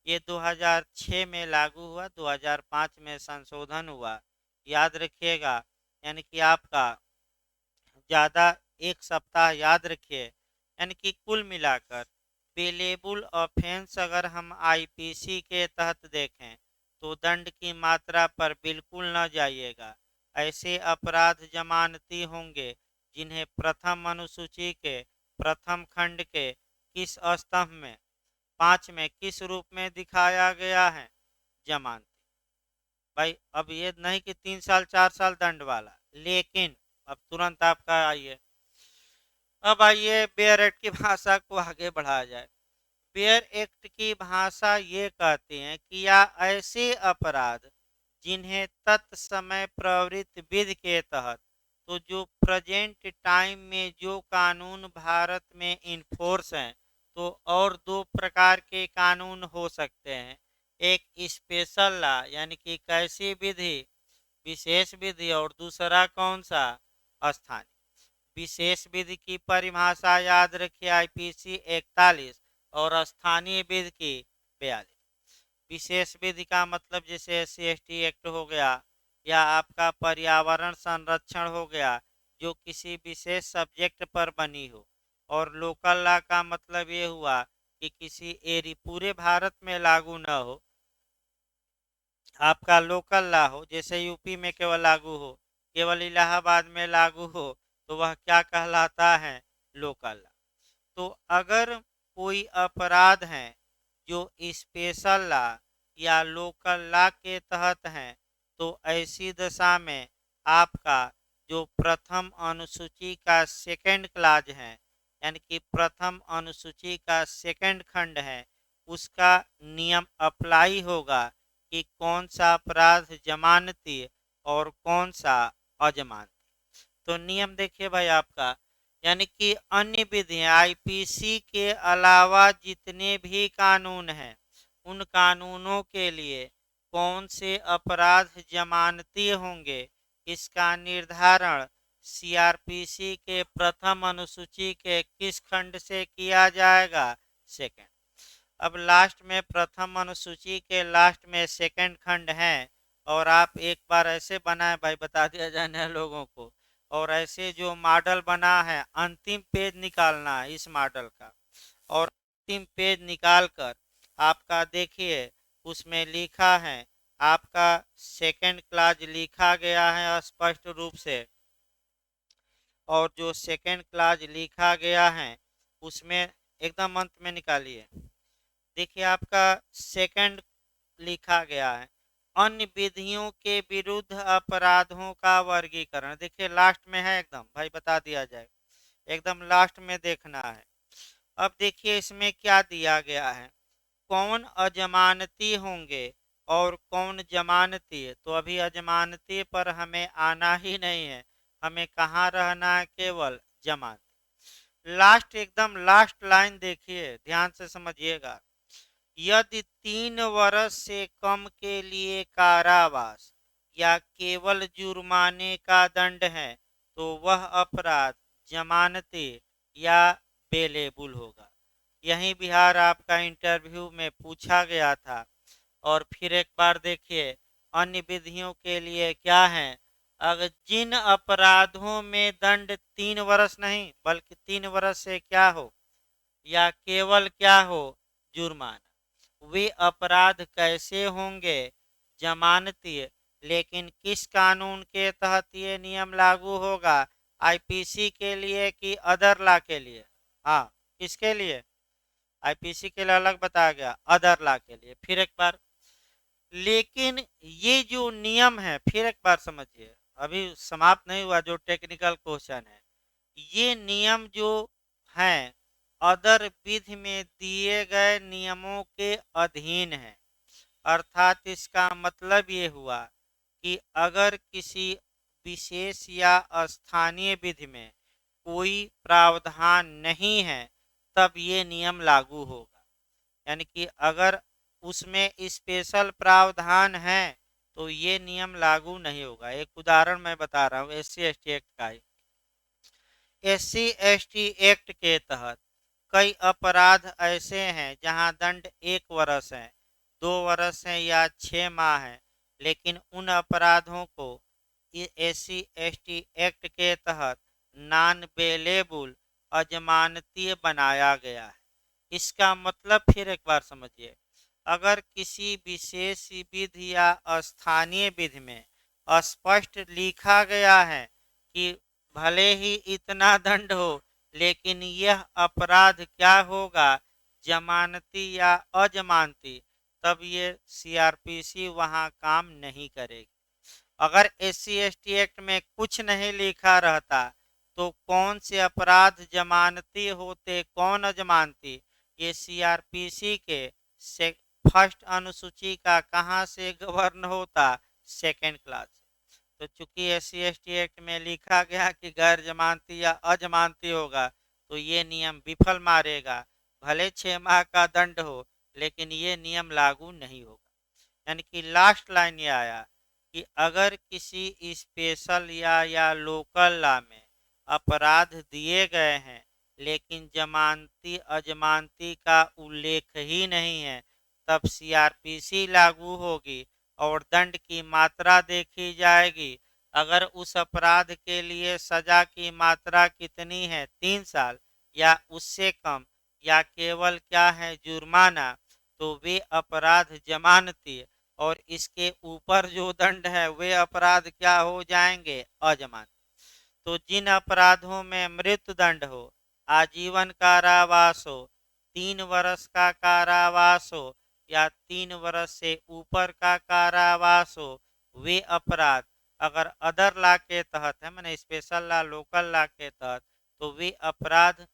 ये 2006 में लागू हुआ, 2005 में संशोधन हुआ, याद रखिएगा। यानी कि आपका ज़्यादा 1 सप्ताह, याद रखिए। यानी कि कुल मिलाकर बेलेबल ऑफेंस अगर हम आईपीसी के तहत देखें तो दंड की मात्रा पर बिल्कुल न जाइएगा। ऐसे अपराध जमानती होंगे जिन्हें प्रथम अनुसूची के प्रथम खंड के किस स्तंभ में, 5 में किस रूप में दिखाया गया है, जमानती। भाई अब ये नहीं कि 3 साल 4 साल दंड वाला, लेकिन अब तुरंत आपका आइए, अब आइए बेयर एक्ट की भाषा को आगे बढ़ाया जाए। बेयर एक्ट की भाषा ये कहती है कि या ऐसे अपराध जिन्हें तत्समय प्रवृत्त विधि के तहत, तो जो प्रेजेंट टाइम में जो कानून भारत में इन्फोर्स हैं, तो और 2 प्रकार के कानून हो सकते हैं। एक स्पेशल लॉ यानी कि कैसी विधि, विशेष विधि, और दूसरा कौन सा, स्थानीय। विशेष विधि की परिभाषा याद रखिए, आईपीसी 41, और स्थानीय विधि की 42। विशेष विधि का मतलब जैसे SC/ST एक्ट हो गया, या आपका पर्यावरण संरक्षण हो गया, जो किसी विशेष सब्जेक्ट पर बनी हो। और लोकल लॉ का मतलब ये हुआ कि किसी एरी पूरे भारत में लागू न हो, आपका लोकल लॉ हो, जैसे यूपी में केवल लागू हो, केवल इलाहाबाद में लागू हो, तो वह क्या कहलाता है, लोकल लॉ। तो अगर कोई अपराध है जो स्पेशल लॉ या लोकल लॉ के तहत हैं, तो ऐसी दशा में आपका जो प्रथम अनुसूची का सेकंड क्लाज है, यानी कि प्रथम अनुसूची का सेकंड खंड है, उसका नियम अप्लाई होगा कि कौन सा अपराध जमानती और कौन सा अजमानती। तो नियम देखिए भाई आपका, यानी कि अन्य विधियां आईपीसी के अलावा जितने भी कानून हैं, उन कानूनों के लिए कौन से अपराध जमानती होंगे, इसका निर्धारण सीआरपीसी के प्रथम अनुसूची के किस खंड से किया जाएगा? सेकंड। अब लास्ट में प्रथम अनुसूची के लास्ट में सेकंड खंड है, और आप एक बार ऐसे बनाए भाई, बता दिया जाए नए लोगों को, और ऐसे जो मॉडल बना है अंतिम पेज निकालना है इस मॉडल का, और अंतिम पेज निकाल कर आपका देखिए उसमें लिखा है, आपका सेकंड क्लास लिखा गया है स्पष्ट रूप से, और जो सेकंड क्लास लिखा गया है उसमें एकदम अंत में निकालिए। देखिए आपका सेकंड लिखा गया है, अन्य विधियों के विरुद्ध अपराधों का वर्गीकरण। देखिए लास्ट में है एकदम भाई, बता दिया जाए, एकदम लास्ट में देखना है। अब देखिए इसमें क्या दिया गया है, कौन अजमानती होंगे और कौन जमानती है। तो अभी अजमानती पर हमें आना ही नहीं है, हमें कहाँ रहना है, केवल जमानती। लास्ट एकदम लास्ट लाइन देखिए, ध्यान से समझिएगा, यदि 3 वर्ष से कम के लिए कारावास या केवल जुर्माने का दंड है तो वह अपराध जमानती या बेलेबुल होगा। यही बिहार आपका इंटरव्यू में पूछा गया था। और फिर एक बार देखिए अन्य विधियों के लिए क्या है, अगर जिन अपराधों में दंड 3 वर्ष नहीं बल्कि 3 वर्ष से क्या हो या केवल क्या हो, जुर्माना, वे अपराध कैसे होंगे, जमानती। लेकिन किस कानून के तहत ये नियम लागू होगा, आईपीसी के लिए कि अदर लॉ के लिए? हाँ, किसके लिए? आईपीसी के लिए अलग बताया गया, अदर लॉ के लिए। फिर एक बार, लेकिन ये जो नियम है, फिर एक बार समझिए, अभी समाप्त नहीं हुआ जो टेक्निकल क्वेश्चन है, ये नियम जो हैं अदर विधि में दिए गए नियमों के अधीन है। अर्थात इसका मतलब ये हुआ कि अगर किसी विशेष या स्थानीय विधि में कोई प्रावधान नहीं है तब ये नियम लागू होगा। यानी कि अगर उसमें स्पेशल प्रावधान है तो ये नियम लागू नहीं होगा। एक उदाहरण मैं बता रहा हूँ SC ST एक्ट का ही। SC ST एक्ट के तहत कई अपराध ऐसे हैं जहां दंड 1 वर्ष है, 2 वर्ष है या 6 माह है, लेकिन उन अपराधों को SC ST एक्ट के तहत नॉन बेलेबल अजमानतीय बनाया गया है। इसका मतलब फिर एक बार समझिए, अगर किसी विशेष विधि या स्थानीय विधि में स्पष्ट लिखा गया है कि भले ही इतना दंड हो लेकिन यह अपराध क्या होगा, जमानती या अजमानती, तब ये सीआरपीसी वहां काम नहीं करेगी। अगर SC ST एक्ट में कुछ नहीं लिखा रहता तो कौन से अपराध जमानती होते, कौन अजमानती, ये सीआरपीसी के फर्स्ट अनुसूची का कहां से गवर्न होता, सेकेंड क्लास से। तो चूंकि SC ST एक्ट में लिखा गया कि गैर जमानती या अजमानती होगा तो ये नियम विफल मारेगा, भले 6 माह का दंड हो लेकिन ये नियम लागू नहीं होगा। यानी कि लास्ट लाइन ये आया कि अगर किसी स्पेशल या लोकल लॉ में अपराध दिए गए हैं लेकिन जमानती अजमानती का उल्लेख ही नहीं है तब सीआरपीसी लागू होगी और दंड की मात्रा देखी जाएगी। अगर उस अपराध के लिए सजा की मात्रा कितनी है, 3 साल या उससे कम या केवल क्या है, जुर्माना, तो वे अपराध जमानती और इसके ऊपर जो दंड है वे अपराध क्या हो जाएंगे, अजमानती। तो जिन अपराधों में मृत्यु दंड हो, आजीवन कारावास हो, 3 वर्ष का कारावास हो या 3 वर्ष से ऊपर का कारावास हो, वे अपराध अगर अदर लॉ के तहत है, मैंने स्पेशल लॉ लोकल लॉ के तहत, तो वे अपराध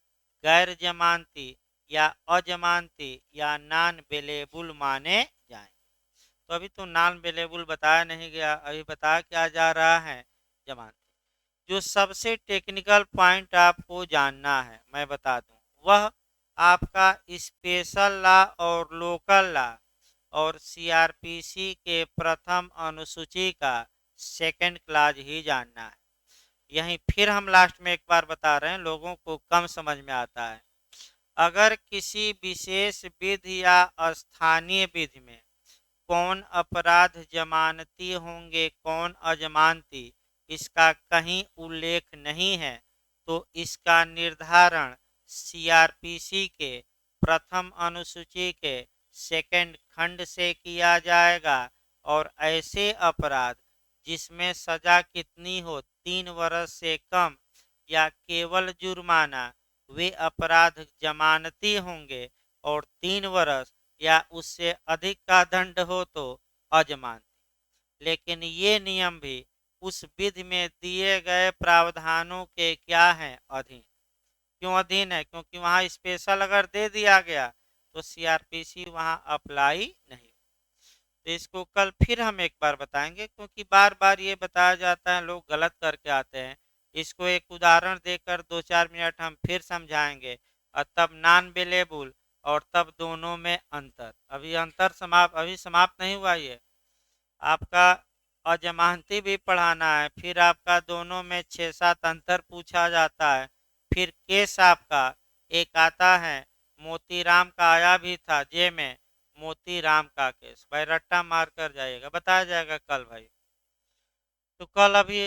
गैर जमानती या अजमानती या नॉन बेलेबल माने जाएंगे। तो अभी तो नॉन बेलेबल बताया नहीं गया, अभी बताया क्या जा रहा है, जमानती। जो सबसे टेक्निकल पॉइंट आपको जानना है मैं बता दूं, वह आपका स्पेशल लॉ और लोकल लॉ और सीआरपीसी के प्रथम अनुसूची का सेकंड क्लाज ही जानना है। यहीं फिर हम लास्ट में एक बार बता रहे हैं, लोगों को कम समझ में आता है। अगर किसी विशेष विधि या स्थानीय विधि में कौन अपराध जमानती होंगे कौन अजमानती, इसका कहीं उल्लेख नहीं है, तो इसका निर्धारण सीआरपीसी के प्रथम अनुसूची के सेकंड खंड से किया जाएगा। और ऐसे अपराध जिसमें सजा कितनी हो 3 वर्ष से कम या केवल जुर्माना, वे अपराध जमानती होंगे। और 3 वर्ष या उससे अधिक का दंड हो तो अजमानती। लेकिन ये नियम भी उस विधि में दिए गए प्रावधानों के क्या हैं, अधीन। क्यों अधीन है? क्योंकि वहाँ स्पेशल अगर दे दिया गया तो सीआरपीसी वहाँ अप्लाई नहीं। तो इसको कल फिर हम एक बार बताएंगे, क्योंकि बार बार ये बताया जाता है, लोग गलत करके आते हैं। इसको एक उदाहरण देकर 2-4 मिनट हम फिर समझाएंगे, और तब नॉन अवेलेबल और तब दोनों में अंतर। अभी समाप्त नहीं हुआ ये आपका। अजमानती भी पढ़ाना है, फिर आपका दोनों में 6-7 अंतर पूछा जाता है। फिर केस आपका एक आता है, मोतीराम का आया भी था जे में, मोतीराम का केस। भाई रट्टा मार कर जाइएगा, बताया जाएगा कल भाई। तो कल अभी